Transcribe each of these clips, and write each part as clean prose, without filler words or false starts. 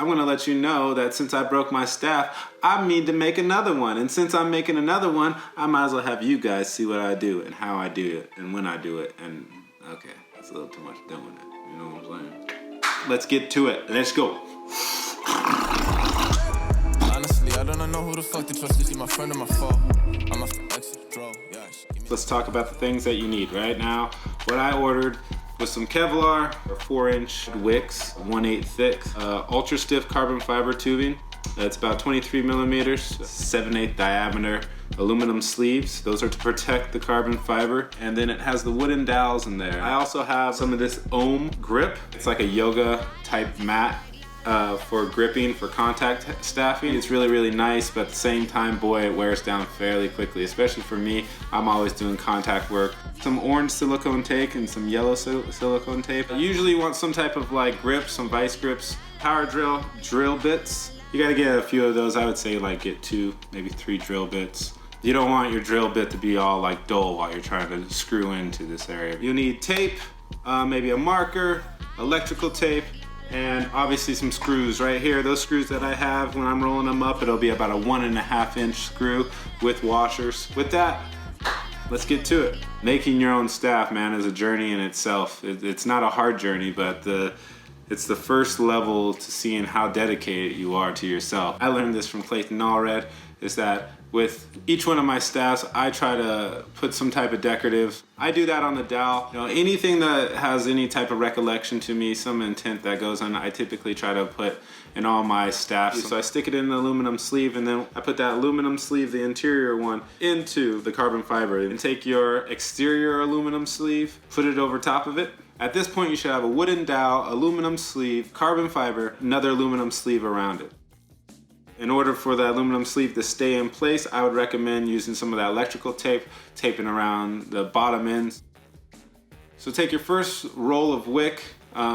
I'm gonna let you know that since I broke my staff, I need to make another one. And since I'm making another one, I might as well have you guys see what I do and how I do it and when I do it. And okay, that's a little too much doing it. You know what I'm saying? Let's get to it. Let's go. Honestly, I don't know who the fuck to trust. Is he my friend or my foe? I'm after exit, bro. Yeah. Let's talk about the things that you need right now. What I ordered was some Kevlar, or 4-inch wicks, 1/8 thick, ultra stiff carbon fiber tubing. It's about 23 millimeters, 7/8 diameter, aluminum sleeves. Those are to protect the carbon fiber. And then it has the wooden dowels in there. I also have some of this ohm grip. It's like a yoga type mat for gripping, for contact staffing. It's really, really nice, but at the same time, boy, it wears down fairly quickly, especially for me. I'm always doing contact work. Some orange silicone tape and some yellow silicone tape. I usually want some type of like grip, some vice grips, power drill bits. You gotta get a few of those. I would say like get 2, maybe 3 drill bits. You don't want your drill bit to be all like dull while you're trying to screw into this area. You'll need tape, maybe a marker, electrical tape, and obviously some screws right here. Those screws that I have, when I'm rolling them up, it'll be about a 1.5 inch screw with washers. With that, let's get to it. Making your own staff, man, is a journey in itself. It's not a hard journey, but it's the first level to seeing how dedicated you are to yourself. I learned this from Clayton Allred, is that with each one of my staffs, I try to put some type of decorative. I do that on the dowel. You know, anything that has any type of recollection to me, some intent that goes on, I typically try to put in all my staffs. So I stick it in the aluminum sleeve, and then I put that aluminum sleeve, the interior one, into the carbon fiber. And take your exterior aluminum sleeve, put it over top of it. At this point, you should have a wooden dowel, aluminum sleeve, carbon fiber, another aluminum sleeve around it. In order for the aluminum sleeve to stay in place, I would recommend using some of that electrical tape, taping around the bottom ends. So take your first roll of wick,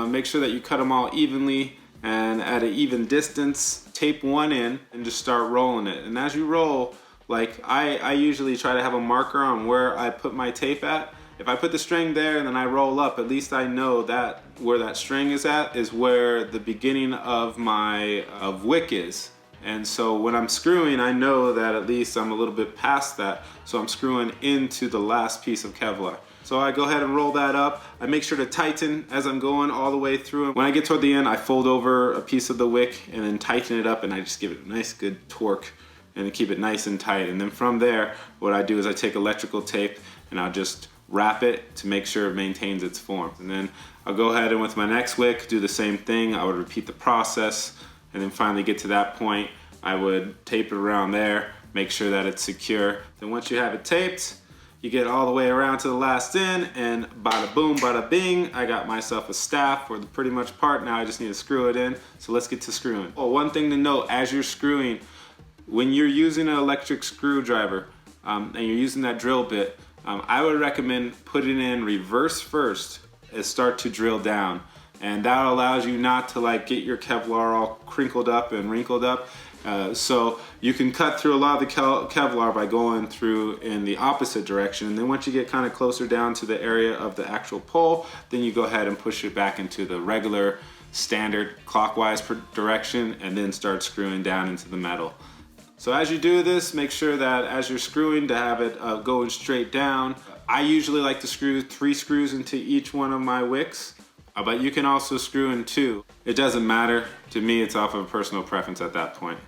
make sure that you cut them all evenly and at an even distance. Tape one in and just start rolling it. And as you roll, like I usually try to have a marker on where I put my tape at. If I put the string there and then I roll up, at least I know that where that string is at is where the beginning of my wick is. And so when I'm screwing, I know that at least I'm a little bit past that, so I'm screwing into the last piece of Kevlar. So I go ahead and roll that up. I make sure to tighten as I'm going all the way through. When I get toward the end, I fold over a piece of the wick and then tighten it up, and I just give it a nice good torque and keep it nice and tight. And then from there, what I do is I take electrical tape and I'll just wrap it to make sure it maintains its form. And then I'll go ahead and with my next wick, do the same thing. I would repeat the process. And then finally get to that point, I would tape it around there, make sure that it's secure. Then once you have it taped, you get all the way around to the last end, and bada boom, bada bing, I got myself a staff for the pretty much part. Now I just need to screw it in. So let's get to screwing. Oh, one thing to note, as you're screwing, when you're using an electric screwdriver and you're using that drill bit, I would recommend putting it in reverse first and start to drill down. And that allows you not to like get your Kevlar all crinkled up and wrinkled up. So you can cut through a lot of the Kevlar by going through in the opposite direction. And then once you get kind of closer down to the area of the actual pole, then you go ahead and push it back into the regular standard clockwise direction and then start screwing down into the metal. So as you do this, make sure that as you're screwing to have it going straight down. I usually like to screw 3 screws into each one of my wicks. But you can also screw in 2. It doesn't matter. To me, it's off of a personal preference at that point.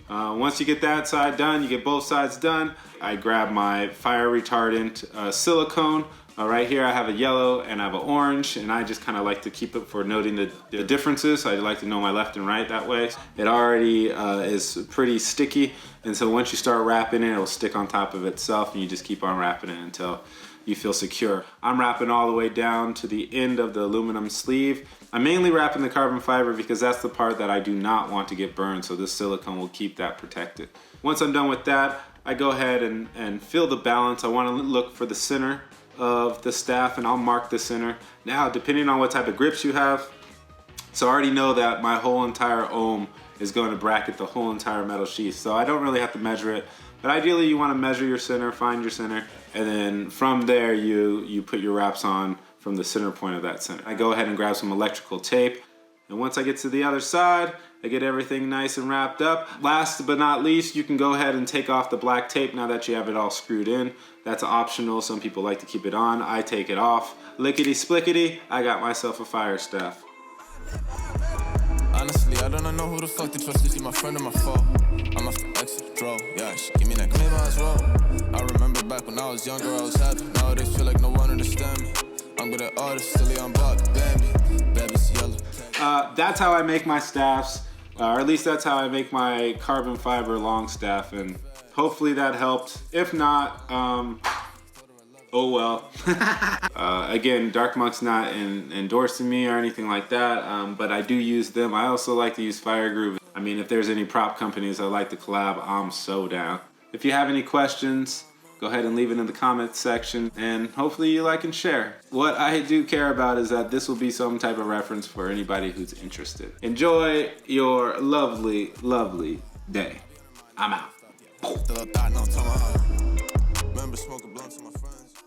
Once you get that side done, you get both sides done, I grab my fire retardant silicone. Right here I have a yellow and I have an orange, and I just kind of like to keep it for noting the differences. I like to know my left and right that way. It already is pretty sticky, and so once you start wrapping it, it'll stick on top of itself, and you just keep on wrapping it until you feel secure. I'm wrapping all the way down to the end of the aluminum sleeve. I'm mainly wrapping the carbon fiber because that's the part that I do not want to get burned, so this silicone will keep that protected. Once I'm done with that, I go ahead and feel the balance. I want to look for the center of the staff, and I'll mark the center. Now, depending on what type of grips you have, so I already know that my whole entire ohm is going to bracket the whole entire metal sheath, so I don't really have to measure it. But ideally you want to measure your center, find your center, and then from there you put your wraps on from the center point of that center. I go ahead and grab some electrical tape, And once I get to the other side, I get everything nice and wrapped up. Last but not least, you can go ahead and take off the black tape now that you have it all screwed in. That's optional. Some people like to keep it on. I take it off. Lickety splickety, I got myself a fire staff. Honestly, I don't know who the fuck to trust. Is he my friend or my foe? I'm off the exit, bro. Yeah, she give me that claim as well. I remember back when I was younger, I was happy. Nowadays feel like no one understand me. I'm good at artists, silly on block, Bambi. Baby's yellow. That's how I make my staffs, or at least that's how I make my carbon fiber long staff, and hopefully that helped. If not, oh well. Again, Dark Monk's not endorsing me or anything like that, but I do use them. I also like to use Fire Groove. I mean, if there's any prop companies I'd like to collab, I'm so down. If you have any questions, go ahead and leave it in the comments section, and hopefully you like and share. What I do care about is that this will be some type of reference for anybody who's interested. Enjoy your lovely, lovely day. I'm out.